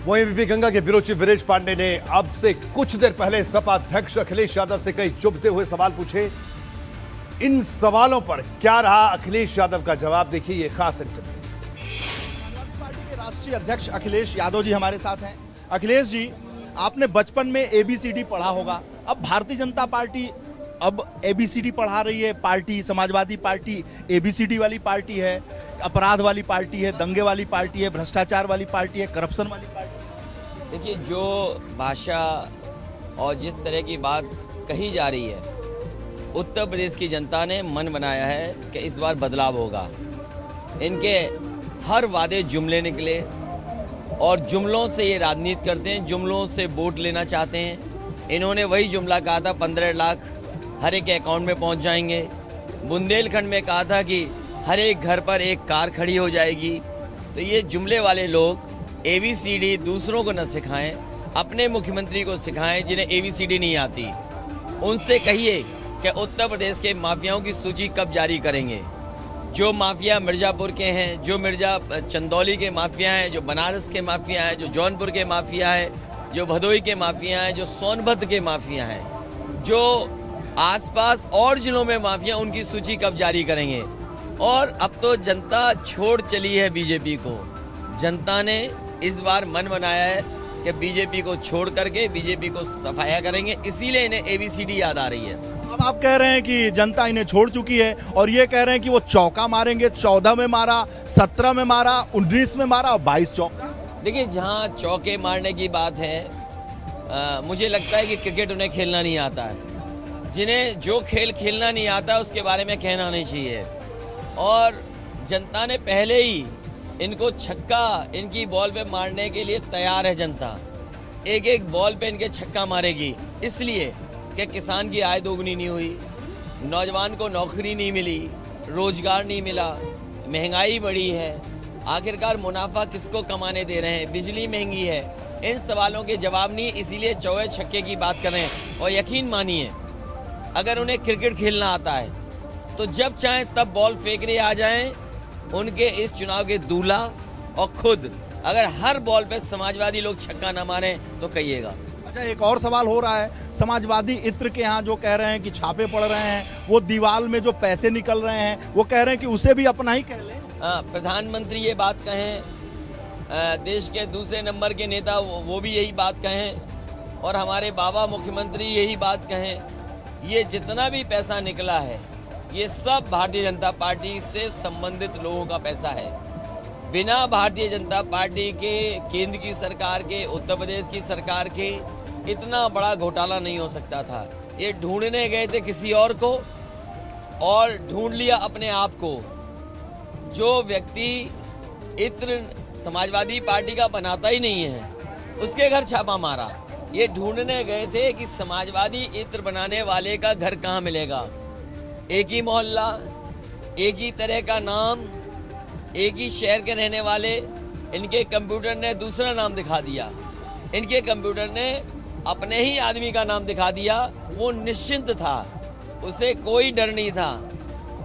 वहीं एबीपी गंगा के bureau chief Viresh Pandey ने अब से कुछ देर पहले सपा अध्यक्ष अखिलेश यादव से कई चुभते हुए सवाल पूछे। इन सवालों पर क्या रहा अखिलेश यादव का जवाब, देखिए ये खास इंटरव्यू। समाजवादी पार्टी के राष्ट्रीय अध्यक्ष अखिलेश यादव जी हमारे साथ हैं। अखिलेश जी, आपने बचपन में एबीसीडी पढ़ा होगा। अब भारतीय जनता पार्टी अब एबीसीडी पढ़ा रही है। पार्टी समाजवादी पार्टी एबीसीडी वाली पार्टी है, अपराध वाली पार्टी है, दंगे वाली पार्टी है, भ्रष्टाचार वाली पार्टी है, करप्शन वाली पार्टी है। देखिए, जो भाषा और जिस तरह की बात कही जा रही है, उत्तर प्रदेश की जनता ने मन बनाया है कि इस बार बदलाव होगा। इनके हर वादे जुमले निकले और जुमलों से ये राजनीति करते हैं, जुमलों से वोट लेना चाहते हैं। इन्होंने वही जुमला कहा था 15 लाख हर एक अकाउंट में पहुंच जाएंगे। बुंदेलखंड में कहा था कि हर एक घर पर एक कार खड़ी हो जाएगी। तो ये जुमले वाले लोग एबीसीडी दूसरों को न सिखाएं, अपने मुख्यमंत्री को सिखाएं जिन्हें एबीसीडी नहीं आती। उनसे कहिए कि उत्तर प्रदेश के माफियाओं की सूची कब जारी करेंगे। जो माफिया मिर्ज़ापुर के हैं, जो चंदौली के माफिया हैं, जो बनारस के माफिया हैं, जो जौनपुर के माफिया हैं, जो भदोही के माफिया हैं, जो सोनभद्र के माफिया हैं, जो आसपास और जिलों में माफिया, उनकी सूची कब जारी करेंगे। और अब तो जनता छोड़ चली है बीजेपी को। जनता ने इस बार मन बनाया है कि बीजेपी को छोड़ करके बीजेपी को सफाया करेंगे, इसीलिए इन्हें एबीसीडी याद आ रही है। अब आप कह रहे हैं कि जनता इन्हें छोड़ चुकी है और ये कह रहे हैं कि वो चौका मारेंगे। 14 में मारा, 17 में मारा, 19 में मारा और 22 चौका। देखिए, जहाँ चौके मारने की बात है, मुझे लगता है कि क्रिकेट उन्हें खेलना नहीं आता है। जिन्हें जो खेल खेलना नहीं आता उसके बारे में कहना नहीं चाहिए। और जनता ने पहले ही इनको छक्का इनकी बॉल पे मारने के लिए तैयार है। जनता एक एक बॉल पे इनके छक्का मारेगी, इसलिए कि किसान की आय दोगुनी नहीं हुई, नौजवान को नौकरी नहीं मिली, रोजगार नहीं मिला, महंगाई बढ़ी है। आखिरकार मुनाफा किसको कमाने दे रहे हैं, बिजली महंगी है। इन सवालों के जवाब नहीं, इसीलिए चौवे छक्के की बात कर रहे हैं। और यकीन मानिए, अगर उन्हें क्रिकेट खेलना आता है तो जब चाहें तब बॉल फेंकने आ जाएं उनके इस चुनाव के दूल्हा। और खुद अगर हर बॉल पे समाजवादी लोग छक्का ना मारें तो कहिएगा। अच्छा, एक और सवाल हो रहा है। समाजवादी इत्र के यहाँ जो कह रहे हैं कि छापे पड़ रहे हैं, वो दीवार में जो पैसे निकल रहे हैं, वो कह रहे हैं कि उसे भी अपना ही कह लें। प्रधानमंत्री ये बात कहें, देश के दूसरे नंबर के नेता वो भी यही बात कहें, और हमारे बाबा मुख्यमंत्री यही बात कहें। ये जितना भी पैसा निकला है, ये सब भारतीय जनता पार्टी से संबंधित लोगों का पैसा है। बिना भारतीय जनता पार्टी के, केंद्र की सरकार के, उत्तर प्रदेश की सरकार के इतना बड़ा घोटाला नहीं हो सकता था। ये ढूंढने गए थे किसी और को और ढूंढ लिया अपने आप को। जो व्यक्ति इत्र समाजवादी पार्टी का बनाता ही नहीं है, उसके घर छापा मारा। ये ढूंढने गए थे कि समाजवादी इत्र बनाने वाले का घर कहाँ मिलेगा। एक ही मोहल्ला, एक ही तरह का नाम, एक ही शहर के रहने वाले। इनके कंप्यूटर ने दूसरा नाम दिखा दिया, इनके कंप्यूटर ने अपने ही आदमी का नाम दिखा दिया। वो निश्चिंत था, उसे कोई डर नहीं था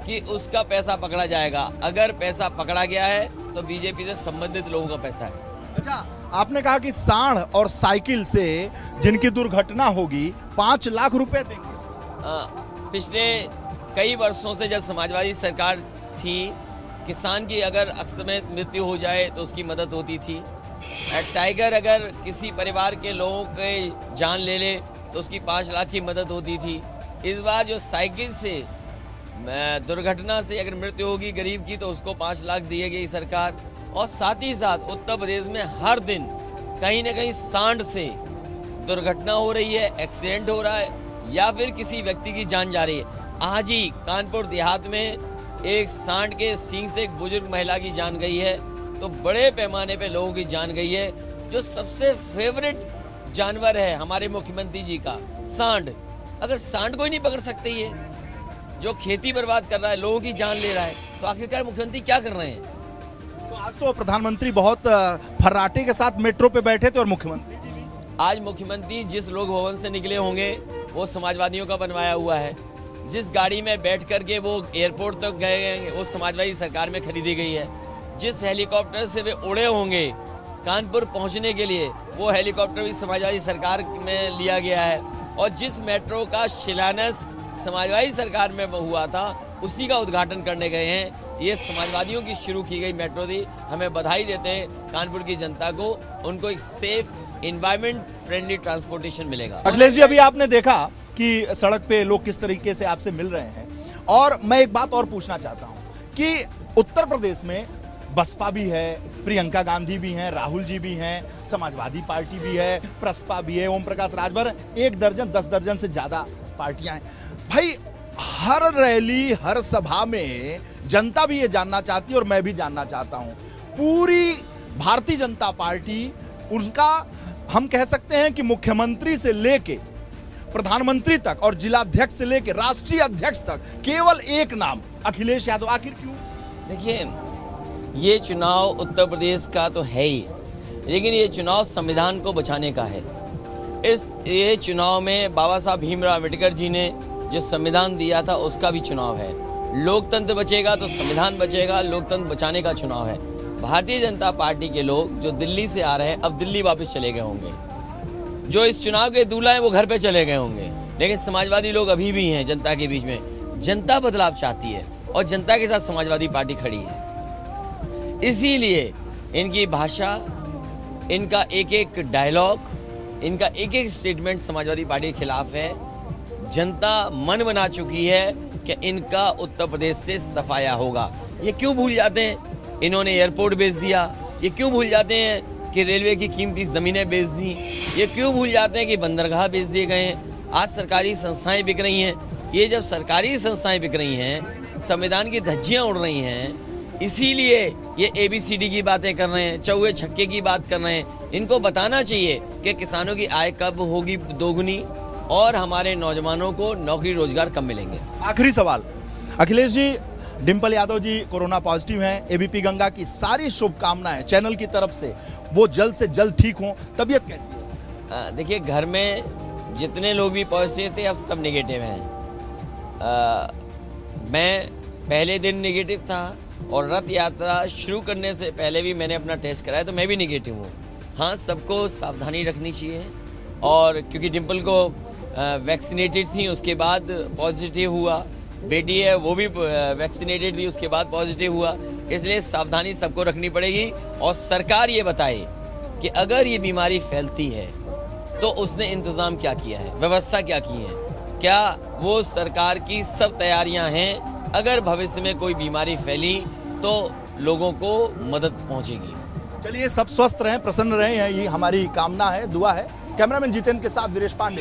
कि उसका पैसा पकड़ा जाएगा। अगर पैसा पकड़ा गया है तो बीजेपी से संबंधित लोगों का पैसा है। अच्छा, आपने कहा कि सांड और साइकिल से जिनकी दुर्घटना होगी 5 लाख रुपए देंगे। पिछले कई वर्षों से जब समाजवादी सरकार थी, किसान की अगर अक्सर मृत्यु हो जाए तो उसकी मदद होती थी। टाइगर अगर किसी परिवार के लोगों के जान ले ले तो उसकी 5 लाख की मदद होती थी। इस बार जो साइकिल से दुर्घटना से अगर मृत्यु होगी गरीब की, तो उसको 5 लाख दिए सरकार। और साथ ही साथ उत्तर प्रदेश में हर दिन कहीं ना कहीं सांड से दुर्घटना हो रही है, एक्सीडेंट हो रहा है, या फिर किसी व्यक्ति की जान जा रही है। आज ही कानपुर देहात में एक सांड के सींग से एक बुजुर्ग महिला की जान गई है। तो बड़े पैमाने पे लोगों की जान गई है। जो सबसे फेवरेट जानवर है हमारे मुख्यमंत्री जी का, सांड, अगर सांड को ही नहीं पकड़ सकते, ये जो खेती बर्बाद कर रहा है, लोगों की जान ले रहा है, तो आखिरकार मुख्यमंत्री क्या कर रहे हैं। तो आज तो प्रधानमंत्री बहुत फर्राटे के साथ मेट्रो पे बैठे थे और मुख्यमंत्री जी भी। आज मुख्यमंत्री जिस लोक भवन से निकले होंगे वो समाजवादियों का बनवाया हुआ है। जिस गाड़ी में बैठ करके वो एयरपोर्ट तक गए हैं वो समाजवादी सरकार में खरीदी गई है। जिस हेलीकॉप्टर से वे उड़े होंगे कानपुर पहुंचने के लिए वो हेलीकॉप्टर भी समाजवादी सरकार में लिया गया है, और जिस मेट्रो का शिलान्यास समाजवादी सरकार में हुआ था उसी का उद्घाटन करने गए हैं। ये समाजवादियों की शुरू की गई मेट्रो थी। हमें बधाई देते हैं कानपुर की जनता को, उनको एक सेफ एनवायरमेंट फ्रेंडली ट्रांसपोर्टेशन मिलेगा। अखिलेश जी, अभी आपने देखा कि सड़क पे लोग किस तरीके से आपसे मिल रहे हैं, और मैं एक बात और पूछना चाहता हूं कि उत्तर प्रदेश में बसपा भी है, प्रियंका गांधी भी हैं, राहुल जी भी हैं, समाजवादी पार्टी भी है, प्रसपा भी है, ओम प्रकाश राजभर, 1 दर्जन 10 दर्जन से ज्यादा पार्टियां हैं। भाई, हर रैली हर सभा में जनता भी ये जानना चाहती है और मैं भी जानना चाहता हूं, पूरी भारतीय जनता पार्टी, उनका हम कह सकते हैं कि मुख्यमंत्री से लेके प्रधानमंत्री तक और जिलाध्यक्ष से लेके राष्ट्रीय अध्यक्ष तक केवल एक नाम, अखिलेश यादव। आखिर क्यों? देखिए, ये चुनाव उत्तर प्रदेश का तो है ही, लेकिन ये चुनाव संविधान को बचाने का है। ये चुनाव में बाबा साहब भीमराव अम्बेडकर जी ने जो संविधान दिया था उसका भी चुनाव है। लोकतंत्र बचेगा तो संविधान बचेगा, लोकतंत्र बचाने का चुनाव है। भारतीय जनता पार्टी के लोग जो दिल्ली से आ रहे हैं अब दिल्ली वापस चले गए होंगे, जो इस चुनाव के दूल्हा हैं वो घर पे चले गए होंगे, लेकिन समाजवादी लोग अभी भी हैं जनता के बीच में। जनता बदलाव चाहती है और जनता के साथ समाजवादी पार्टी खड़ी है। इसीलिए इनकी भाषा, इनका एक एक डायलॉग, इनका एक एक स्टेटमेंट समाजवादी पार्टी के खिलाफ है। जनता मन बना चुकी है कि इनका उत्तर प्रदेश से सफाया होगा। ये क्यों भूल जाते हैं इन्होंने एयरपोर्ट बेच दिया, ये क्यों भूल जाते हैं कि रेलवे की कीमती ज़मीनें बेच दी, ये क्यों भूल जाते हैं कि बंदरगाह बेच दिए गए हैं। आज सरकारी संस्थाएं बिक रही हैं। ये जब सरकारी संस्थाएं बिक रही हैं, संविधान की धज्जियां उड़ रही हैं, इसीलिए ये ABCD की बातें कर रहे हैं, चौवे छक्के की बात कर रहे हैं। इनको बताना चाहिए कि किसानों की आय कब होगी दोगुनी और हमारे नौजवानों को नौकरी रोजगार कब मिलेंगे। आखिरी सवाल, अखिलेश जी, डिंपल यादव जी कोरोना पॉजिटिव हैं, ABP गंगा की सारी शुभकामनाएं चैनल की तरफ से, वो जल्द से जल्द ठीक हों। तबीयत कैसी है? देखिए, घर में जितने लोग भी पॉजिटिव थे अब सब नेगेटिव हैं। मैं पहले दिन नेगेटिव था और रथ यात्रा शुरू करने से पहले भी मैंने अपना टेस्ट कराया तो मैं भी नेगेटिव हूँ। हाँ, सबको सावधानी रखनी चाहिए, और क्योंकि डिंपल को वैक्सीनेटेड थी उसके बाद पॉजिटिव हुआ, बेटी है वो भी वैक्सीनेटेड थी उसके बाद पॉजिटिव हुआ, इसलिए सावधानी सबको रखनी पड़ेगी। और सरकार ये बताए कि अगर ये बीमारी फैलती है तो उसने इंतज़ाम क्या किया है, व्यवस्था क्या की है, क्या वो सरकार की सब तैयारियां हैं, अगर भविष्य में कोई बीमारी फैली तो लोगों को मदद पहुंचेगी। चलिए, सब स्वस्थ रहें, प्रसन्न रहें, यही हमारी कामना है, दुआ है। कैमरामैन जितेंद्र के साथ वीरेश पांडे।